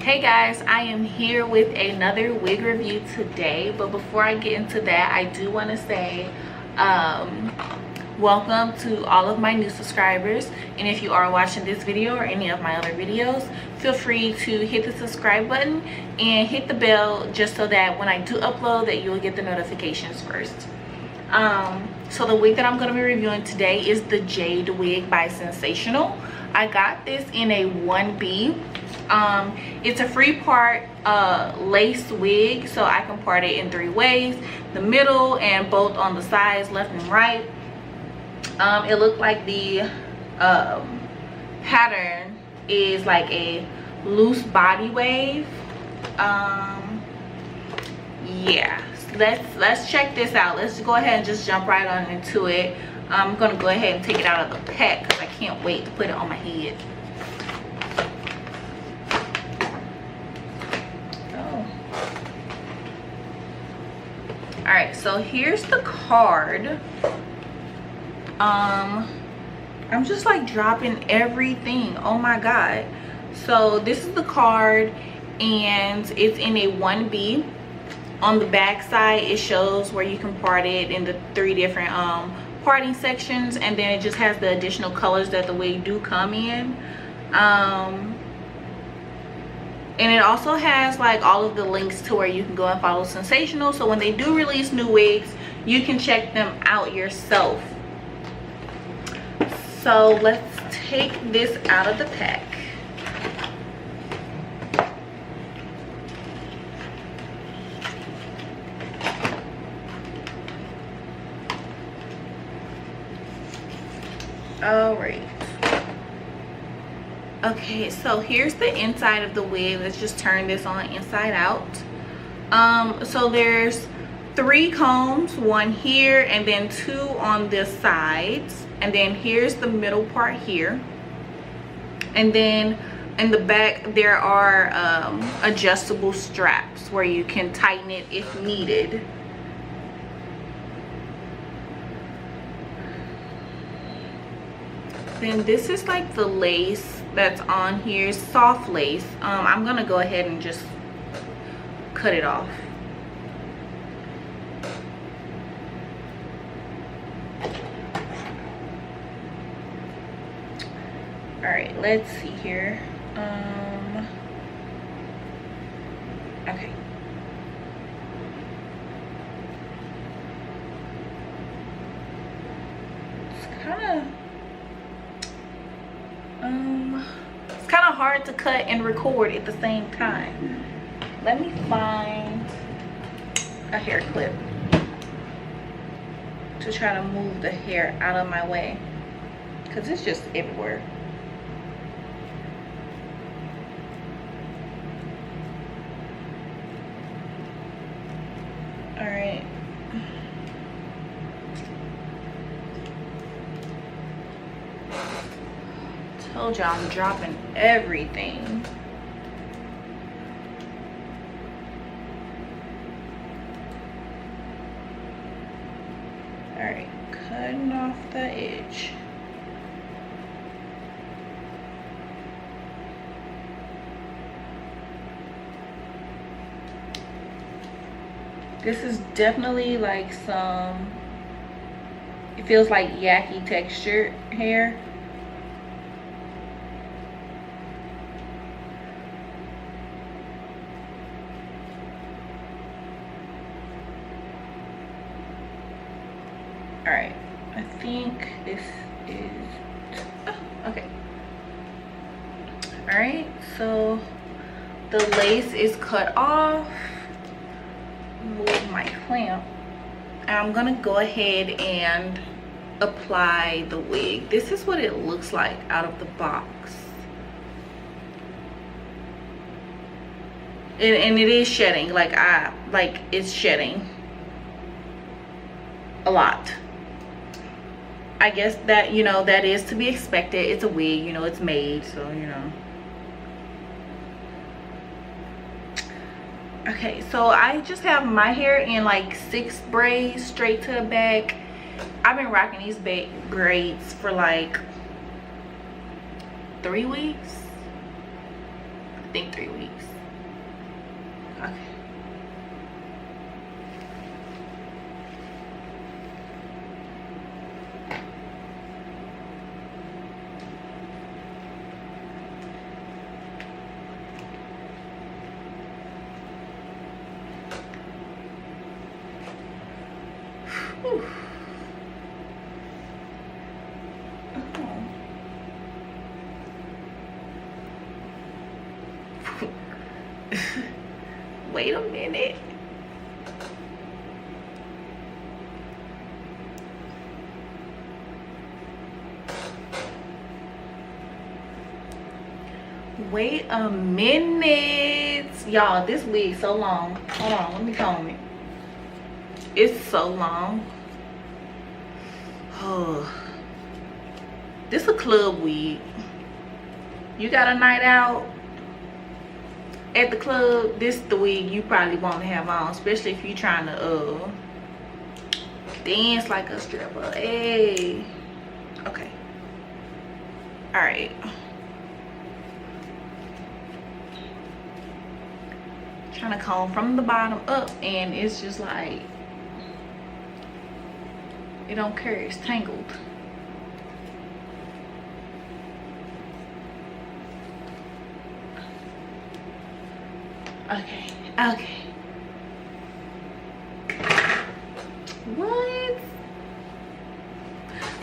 Hey guys, I am here with another wig review today, but before I get into that, I do want to say welcome to all of my new subscribers. And if you are watching this video or any of my other videos, feel free to hit the subscribe button and hit the bell just so that when I do upload that you will get the notifications first. So the wig that I'm going to be reviewing today is the Jade Wig by Sensationnel. I got this in a 1B. It's a free part lace wig, so I can part it in 3 ways: the middle and both on the sides, left and right. It looked like the pattern is like a loose body wave. Yeah, so let's check this out. Let's go ahead and just jump right on into it. I'm gonna go ahead and take it out of the pack because I can't wait to put it on my head. All right, so here's the card. I'm just like dropping everything. Oh my god. So this is the card and it's in a 1B. On the back side it shows where you can part it in the 3 different parting sections, and then it just has the additional colors that the wig do come in. And it also has like all of the links to where you can go and follow Sensationnel, so when they do release new wigs you can check them out yourself. So let's take this out of the pack. All right. Okay, so here's the inside of the wig. Let's just turn this on inside out. So there's 3 combs, 1 here and then 2 on the sides, and then here's the middle part here, and then in the back there are adjustable straps where you can tighten it if needed. Then this is like the lace that's on here, soft lace. I'm gonna go ahead and just cut it off. All right, let's see here. Okay. It's kind of hard to cut and record at the same time. Let me find a hair clip to try to move the hair out of my way because it's just everywhere. All right. Told y'all I'm dropping everything. All right, cutting off the edge. This is definitely like some, it feels like yucky textured hair. All right, I think this is, okay. All right, so the lace is cut off. Move my clamp, and I'm gonna go ahead and apply the wig. This is what it looks like out of the box, and it is shedding. Like it's shedding a lot. I guess that, you know, that is to be expected. It's a wig, you know, it's made, so you know. Okay, so I just have my hair in like 6 braids straight to the back. I've been rocking these braids for like 3 weeks. I think 3 weeks. Whew. Wait a minute. Wait a minute. Y'all, this wig so long. Hold on, let me comb it. It's so long. Oh. This a club wig. You got a night out at the club, this the wig you probably want to have on, especially if you trying to dance like a stripper. Hey. Okay. All right. Trying to comb from the bottom up, and it's just like it don't care. It's tangled. Okay. Okay. What?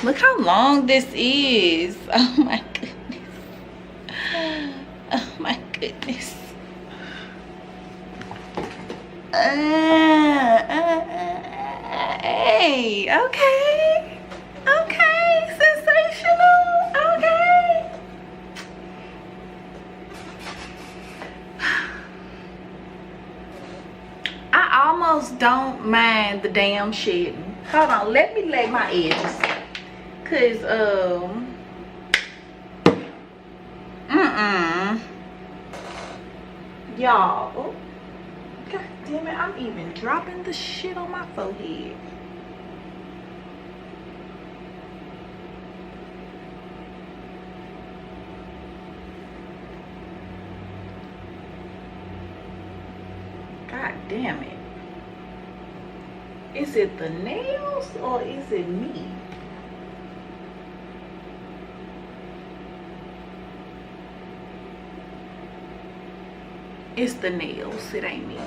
Look how long this is. Oh my goodness. Oh my goodness. Hey, okay. Okay, sensational. Okay. I almost don't mind the damn shedding. Hold on, let me lay my edges. Cause y'all, oh, god damn it, I'm even dropping the shit on my forehead. God damn it. Is it the nails or is it me? It's the nails, it ain't me.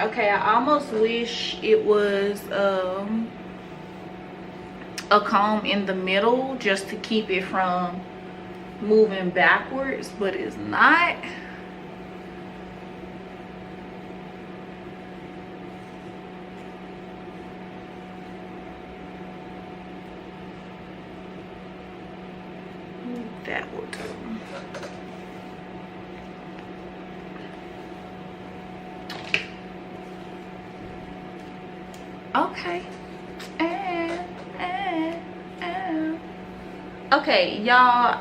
Okay, I almost wish it was a comb in the middle just to keep it from moving backwards, but it's not. That will do. Okay. Okay, y'all,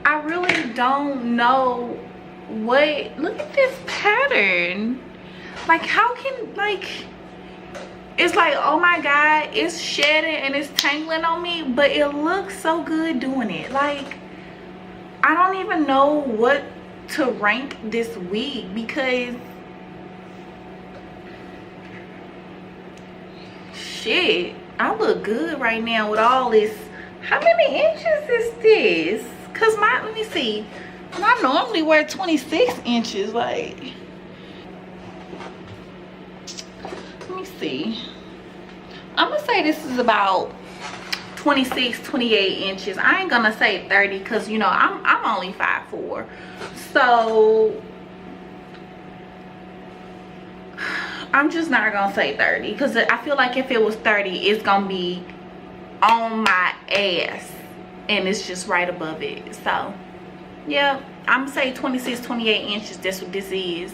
I really don't know what. Look at this pattern. Like, how can, like, it's like, oh my god, it's shedding and it's tangling on me, but it looks so good doing it. Like, I don't even know what to rank this wig, because shit, I look good right now with all this. How many inches is this? Cause let me see, I normally wear 26 inches. Like, let me see, I'm gonna say this is about 26, 28 inches. I ain't gonna say 30 because, you know, I'm only 5'4", so I'm just not gonna say 30, because I feel like if it was 30, it's gonna be on my ass and it's just right above it. So yeah, I'm gonna say 26, 28 inches. That's what this is.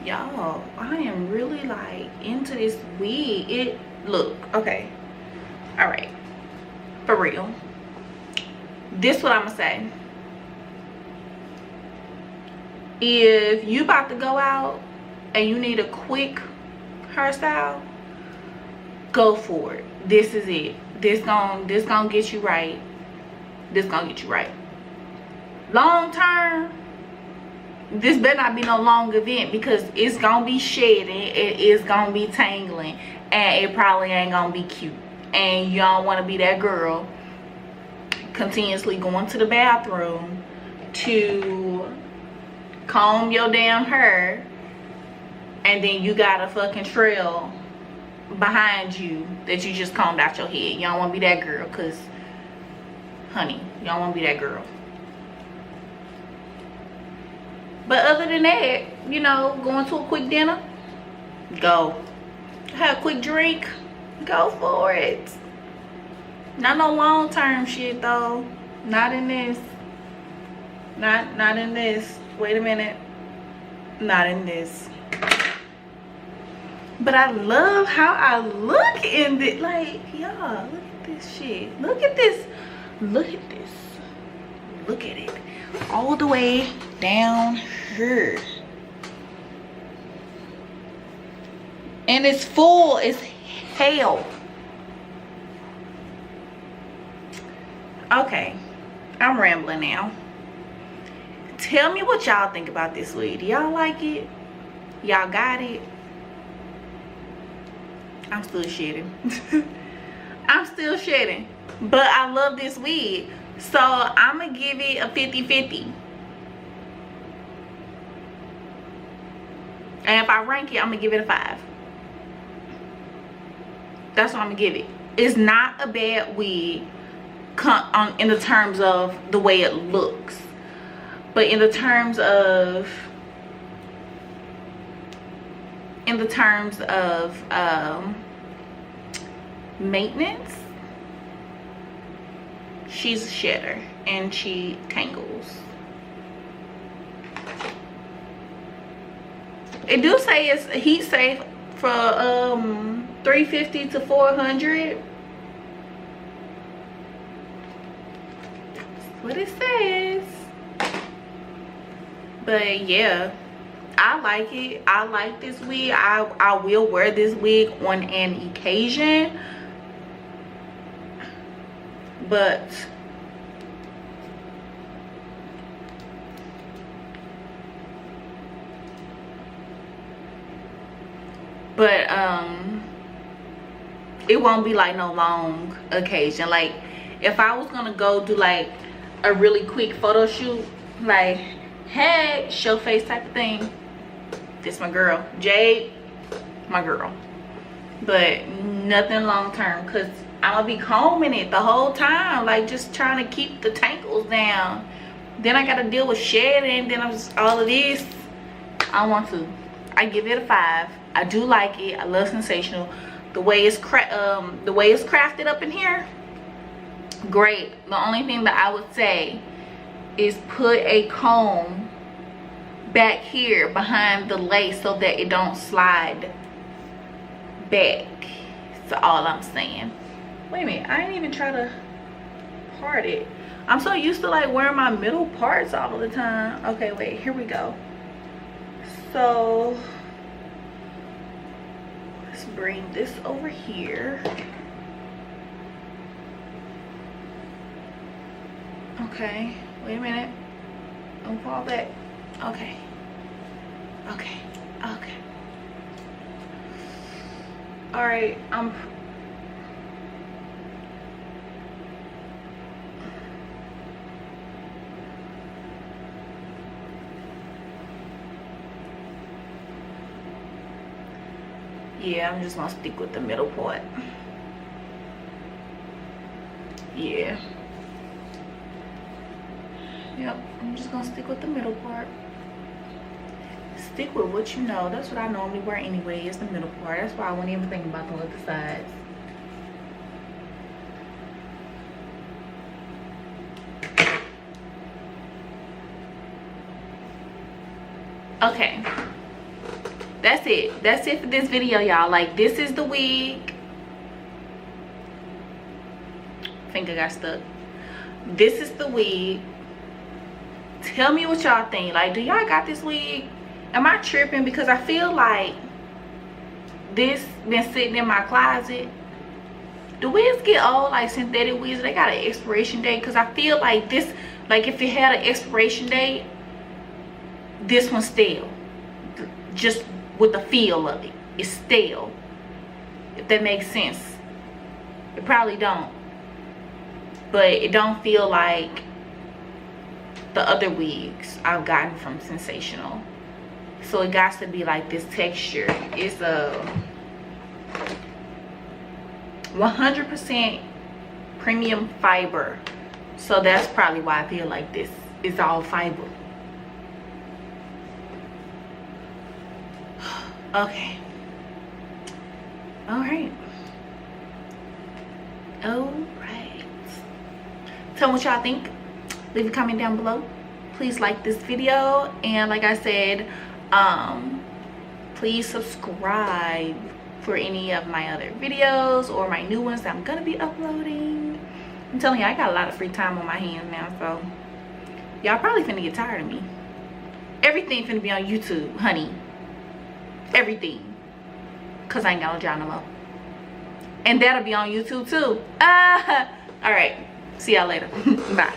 Y'all, I am really like into this wig. Look, okay, all right, for real, this what I'm gonna say. If you about to go out and you need a quick hairstyle, go for it. This is it. This gonna get you right. This gonna get you right. Long term, this better not be no long event, because it's gonna be shedding, it is gonna be tangling, and it probably ain't gonna be cute. And you don't want to be that girl continuously going to the bathroom to comb your damn hair, and then you got a fucking trail behind you that you just combed out your head. You don't want to be that girl, because honey, you don't want to be that girl. But other than that, you know, going to a quick dinner, go. Have a quick drink, go for it. Not no long term shit though. Not in this. Not in this. Wait a minute. Not in this. But I love how I look in it. Like, y'all, look at this shit. Look at this. Look at this. Look at it. All the way down here. And it's full as hell. Okay, I'm rambling now. Tell me what y'all think about this wig. Do y'all like it? Y'all got it? I'm still shedding. I'm still shedding. But I love this wig. So I'm going to give it a 50-50. And if I rank it, I'm going to give it a 5. That's what I'm going to give it. It's not a bad wig in the terms of the way it looks. But in the terms of maintenance, she's a shedder and she tangles. It do say it's heat safe for 350 to 400. That's what it says. But yeah, I like it. I like this wig. I will wear this wig on an occasion. But it won't be like no long occasion. Like if I was gonna go do like a really quick photo shoot, like hey, show face type of thing, this my girl. Jade, my girl. But nothing long term, because I'm gonna be combing it the whole time, like just trying to keep the tangles down. Then I gotta deal with shedding, then I'm just all of this. I want to. I give it a 5. I do like it. I love Sensational. The way it's crafted up in here, great. The only thing that I would say is put a comb back here behind the lace so that it don't slide back. That's all I'm saying. Wait a minute, I ain't even try to part it. I'm so used to like wearing my middle parts all of the time. Okay, wait, here we go. So let's bring this over here. Okay, wait a minute. Don't fall back. Okay. Okay. Okay. All right. Yeah, I'm just gonna stick with the middle part. Yeah. Yep, I'm just gonna stick with the middle part. Stick with what you know. That's what I normally wear anyway, is the middle part. That's why I wouldn't even think about the other sides. Okay. that's it for this video, y'all. Like, this is the wig. Finger got stuck. This is the wig. Tell me what y'all think. Like, do y'all got this wig? Am I tripping? Because I feel like this been sitting in my closet. Do wigs get old? Like synthetic wigs, they got an expiration date? Because I feel like this, like if it had an expiration date, this one's stale. Just with the feel of it, it's stale. If that makes sense. It probably don't, but it don't feel like the other wigs I've gotten from Sensationnel. So it got to be like this texture. It's a 100% premium fiber, so that's probably why I feel like this is all fiber. Okay, all right. Tell me what y'all think. Leave a comment down below. Please like this video, and like I said, please subscribe for any of my other videos or my new ones that I'm gonna be uploading. I'm telling you, I got a lot of free time on my hands now, so y'all probably finna get tired of me. Everything finna be on YouTube, honey. Everything, cause I ain't got no job no more, and that'll be on YouTube too. All right, see y'all later. Bye.